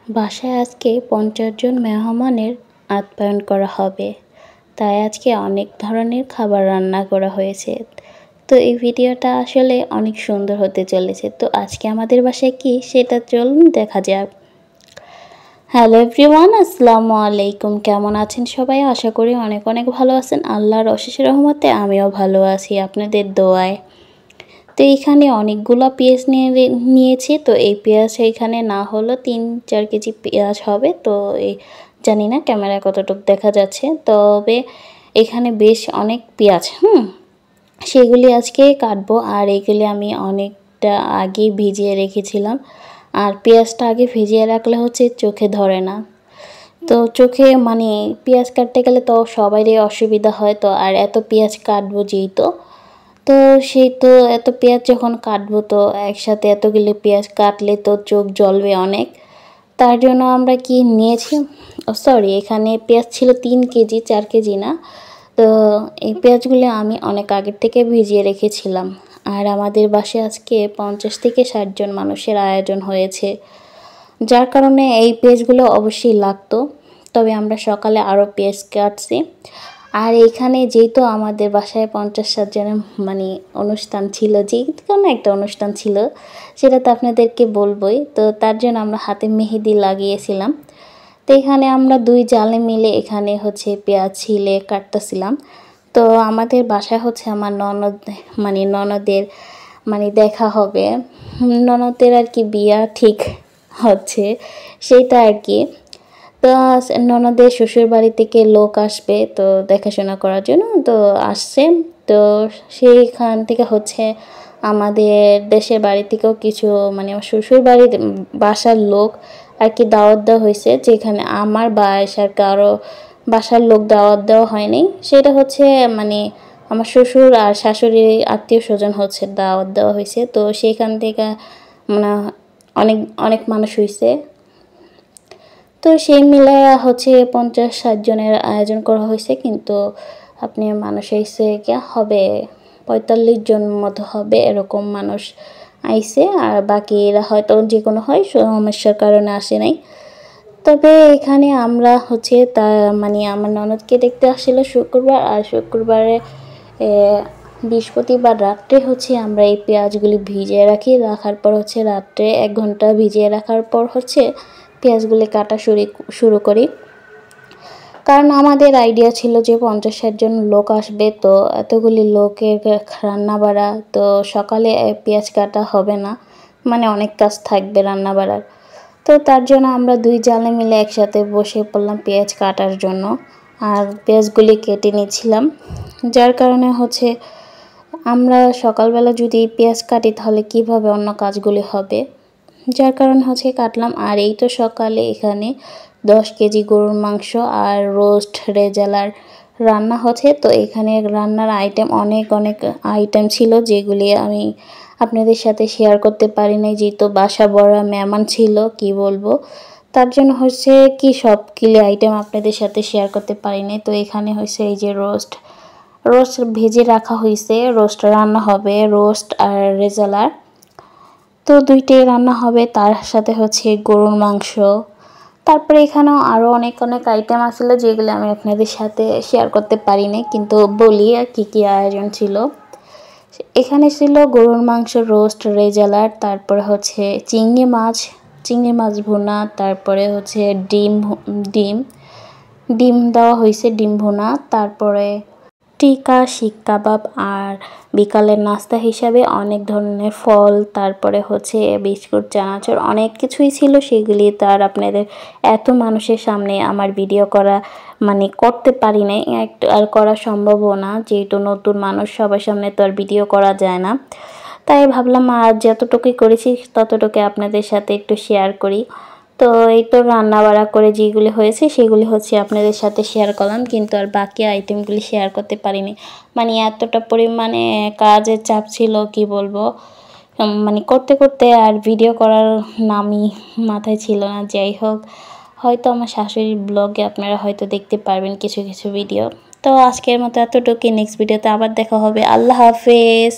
বাসায় আজকে 50 জন মেহমানের আপ্যায়ন করা হবে। তাই আজকে অনেক ধরনের খাবার রান্না করা হয়েছে। তো এই ভিডিওটা আসলে অনেক সুন্দর হতে চলেছে। তো আজকে আমাদের বাসায় কি সেটা চলুন দেখা যাক। হ্যালো এভরিওয়ান, আসসালামু আলাইকুম। কেমন আছেন সবাই? আশা করি অনেক অনেক ভালো আছেন। আল্লাহর অশেষ রহমতে আমিও ভালো আছি আপনাদের দোয়ায়। তো এখানে অনেকগুলো পেঁয়াজ নিয়েছি। তো এই পেঁয়াজ এখানে না হলো 3-4 কেজি পেঁয়াজ হবে। তো এই জানি না ক্যামেরায় কতটুকু দেখা যাচ্ছে, তবে এখানে বেশ অনেক পেঁয়াজ সেগুলি আজকে কাটবো। আর এইগুলি আমি অনেকটা আগে ভিজিয়ে রেখেছিলাম। আর পেঁয়াজটা আগে ভিজিয়ে রাখলে হচ্ছে চোখে ধরে না। তো চোখে পেঁয়াজ কাটতে গেলে তো সবারই অসুবিধা হয়। তো আর এত পেঁয়াজ কাটবো তো সেই তো এত পেঁয়াজ যখন কাটবো, তো একসাথে এতগুলি পেঁয়াজ কাটলে তো চোখ জ্বলবে অনেক। তার জন্য আমরা কি নিয়েছি, এখানে পেঁয়াজ ছিল 3 কেজি, 4 কেজি না। তো এই পেঁয়াজগুলো আমি অনেক আগের থেকে ভিজিয়ে রেখেছিলাম। আর আমাদের বাসায় আজকে 50 থেকে 60 জন মানুষের আয়োজন হয়েছে, যার কারণে এই পেঁয়াজগুলো অবশ্যই লাগতো। তবে আমরা সকালে আরও পেঁয়াজ কাটছি। আর এখানে যেহেতু আমাদের বাসায় 50-60 জনের অনুষ্ঠান ছিল, যে কোনো একটা অনুষ্ঠান ছিল, সেটা তো আপনাদেরকে বলবই। তো তার জন্য আমরা হাতে মেহেদি লাগিয়েছিলাম। তো এখানে আমরা 2 জালে মিলে এখানে হচ্ছে পেঁয়াজ ছিলে কাটতেছিলাম। তো আমাদের বাসায় হচ্ছে আমার ননদের দেখা হবে, ননদের আর কি বিয়া ঠিক হচ্ছে, সেটা আর কি। তো ননদের শ্বশুর বাড়ি থেকে লোক আসবে তো দেখাশোনা করার জন্য, তো আসছে। তো সেইখান থেকে হচ্ছে আমাদের দেশের বাড়ি থেকেও কিছু আমার শ্বশুর বাড়ির বাসার লোক আর কি দাওয়াত দেওয়া হয়েছে, যেখানে আমার বাসার কারো বাসার লোক দাওয়াত দেওয়া হয়নি। সেটা হচ্ছে আমার শ্বশুর আর শাশুড়ি আত্মীয় স্বজন হচ্ছে দাওয়াত দেওয়া হয়েছে। তো সেইখান থেকে অনেক অনেক মানুষ হয়েছে। তো সেই মিলে হচ্ছে 50-60 জনের আয়োজন করা হয়েছে। কিন্তু আপনি মানুষ এসে হবে 45 জন মতো হবে, এরকম মানুষ আইছে। আর বাকিরা হয়তো যে কোনো সমস্যার কারণে আসে নাই। তবে এখানে আমরা হচ্ছে আমার ননদকে দেখতে আসছিল শুক্রবার, আর শুক্রবারে বৃহস্পতিবার রাত্রে হচ্ছে আমরা এই পেঁয়াজগুলি ভিজিয়ে রাখার পর হচ্ছে রাত্রে 1 ঘন্টা ভিজিয়ে রাখার পর হচ্ছে পেঁয়াজগুলি কাটা শুরু করি। কারণ আমাদের আইডিয়া ছিল যে 50-60 জন লোক আসবে, তো এতগুলি লোকের রান্না বাড়া, তো সকালে পেঁয়াজ কাটা হবে না, অনেক কাজ থাকবে রান্না বাড়ার। তো তার জন্য আমরা 2 জালে মিলে একসাথে বসে পড়লাম পেঁয়াজ কাটার জন্য। আর পেঁয়াজগুলি কেটে নিচ্ছিলাম, যার কারণে হচ্ছে আমরা সকালবেলা যদি পেঁয়াজ কাটি তাহলে কিভাবে অন্য কাজগুলি হবে, যার কারণে হচ্ছে কাটলাম। আর এই তো সকালে এখানে 10 কেজি গরুর মাংস আর রোস্ট রেজালার রান্না হচ্ছে। তো এখানে রান্নার আইটেম অনেক আইটেম ছিল, যেগুলি আমি আপনাদের সাথে শেয়ার করতে পারি নাই, যেহেতু বাসা ভরা মেহমান ছিল, কি বলবো। তার জন্য হচ্ছে কি সবগুলি আইটেম আপনাদের সাথে শেয়ার করতে পারি নাই। তো এখানে হচ্ছে এই যে রোস্ট ভেজে রাখা হয়েছে, রোস্ট রান্না হবে, রোস্ট আর রেজালার, তো 2টাই রান্না হবে। তার সাথে হচ্ছে গরুর মাংস। তারপরে এখানেও আরও অনেক আইটেম আসলে, যেগুলো আমি আপনাদের সাথে শেয়ার করতে পারি নাই, কিন্তু বলি আর কি আয়োজন ছিল। এখানে ছিল গরুর মাংস, রোস্ট, রেজালার, তারপরে হচ্ছে চিংড়ি মাছ ভুনা, তারপরে হচ্ছে ডিম দেওয়া হয়েছে, ডিম ভুনা, তারপরে টিকা, শিক কাবাব, আর বিকালের নাস্তা হিসাবে অনেক ধরনের ফল, তারপরে হচ্ছে বিস্কুট, চানাচুর, অনেক কিছুই ছিল। সেগুলি তার আপনাদের এত মানুষের সামনে আমার ভিডিও করা করতে পারি নাই, আর করা সম্ভবও না, যেহেতু নতুন মানুষ, সবার সামনে তো আর ভিডিও করা যায় না। তাই ভাবলাম আর যতটুকুই করেছি ততটুকু আপনাদের সাথে একটু শেয়ার করি। তো এই তো রান্না বাড়া করে যেগুলি হয়েছে সেগুলি হচ্ছে আপনাদের সাথে শেয়ার করলাম, কিন্তু আর বাকি আইটেমগুলি শেয়ার করতে পারিনি। এতটা পরিমাণে কাজের চাপ ছিল, কি বলবো, করতে আর ভিডিও করার নামই মাথায় ছিল না। যাই হোক, হয়তো আমার শাশুড়ির ব্লগে আপনারা হয়তো দেখতে পারবেন কিছু ভিডিও। তো আজকের মতো এতটুকুই, নেক্সট ভিডিওতে আবার দেখা হবে। আল্লাহ হাফেজ।